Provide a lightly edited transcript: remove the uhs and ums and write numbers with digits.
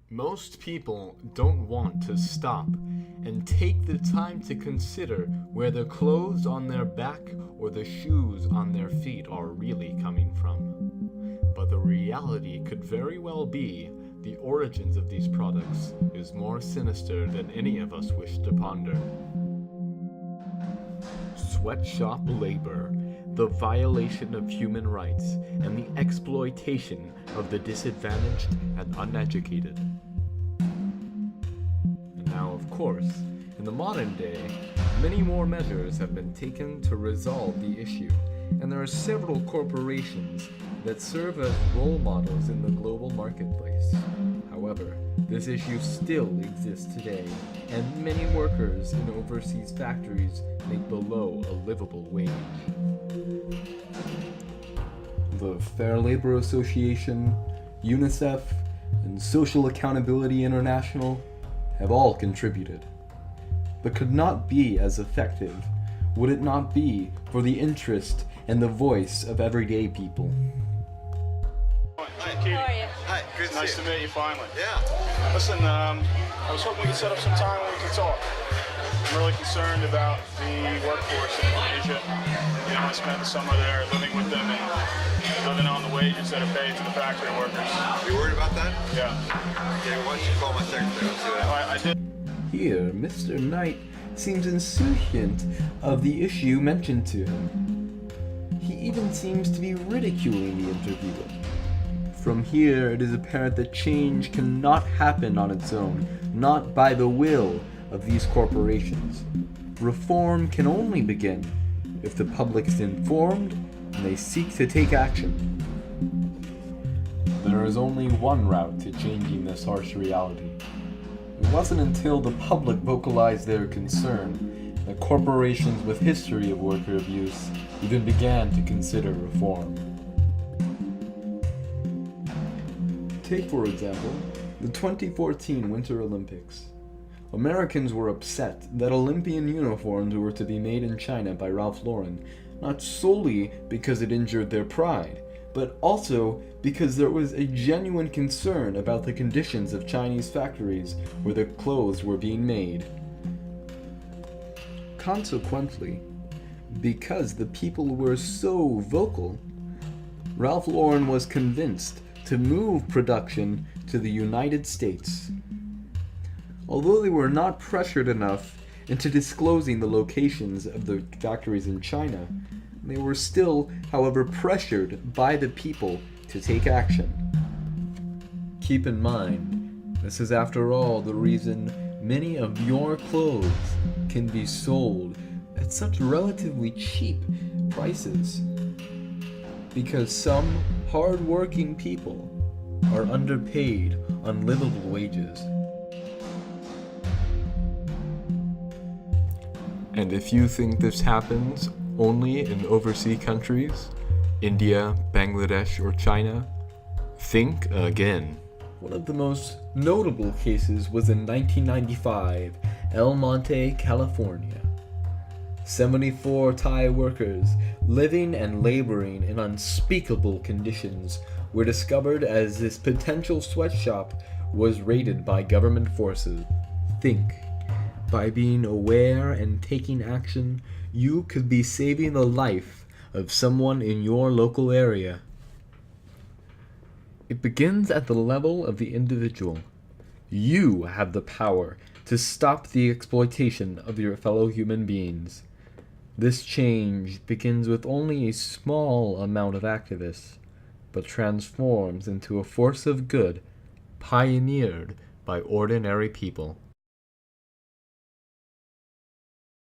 Most people don't want to stop and take the time to consider where the clothes on their back or the shoes on their feet are really coming from. But the reality could very well be the origins of these products is more sinister than any of us wish to ponder. Sweatshop labor, the violation of human rights, and the exploitation of the disadvantaged and uneducated. And now, of course, in the modern day, many more measures have been taken to resolve the issue, and there are several corporations that serve as role models in the global marketplace. However, this issue still exists today, and many workers in overseas factories make below a livable wage. The Fair Labor Association, UNICEF, and Social Accountability International have all contributed, but could not be as effective would it not be for the interest and the voice of everyday people. Hi, Katie. How are you? Hi, good Nice to to meet you finally. Yeah. Listen, I was hoping we could set up some time when we could talk. I'm really concerned about the workforce in Asia. You know, I spent the summer there living with them and living on the wages that are paid to the factory workers. You worried about that? Yeah. Okay, why don't you call my secretary? Let's see that. I did. Here, Mr. Knight seems insouciant of the issue mentioned to him. He even seems to be ridiculing the interviewer. From here, it is apparent that change cannot happen on its own, not by the will of these corporations. Reform can only begin if the public is informed and they seek to take action. There is only one route to changing this harsh reality. It wasn't until the public vocalized their concern that corporations with history of worker abuse even began to consider reform. Take, for example, the 2014 Winter Olympics. Americans were upset that Olympian uniforms were to be made in China by Ralph Lauren, not solely because it injured their pride, but also because there was a genuine concern about the conditions of Chinese factories where the clothes were being made. Consequently, because the people were so vocal, Ralph Lauren was convinced to move production to the United States. Although they were not pressured enough into disclosing the locations of the factories in China, they were still, however, pressured by the people to take action. Keep in mind, this is after all the reason many of your clothes can be sold at such relatively cheap prices. Because some hard-working people are underpaid on livable wages. And if you think this happens only in overseas countries, India, Bangladesh, or China, think again. One of the most notable cases was in 1995, El Monte, California. 74 Thai workers living and laboring in unspeakable conditions were discovered as this potential sweatshop was raided by government forces. Think, by being aware and taking action, you could be saving the life of someone in your local area. It begins at the level of the individual. You have the power to stop the exploitation of your fellow human beings. This change begins with only a small amount of activists, but transforms into a force of good pioneered by ordinary people.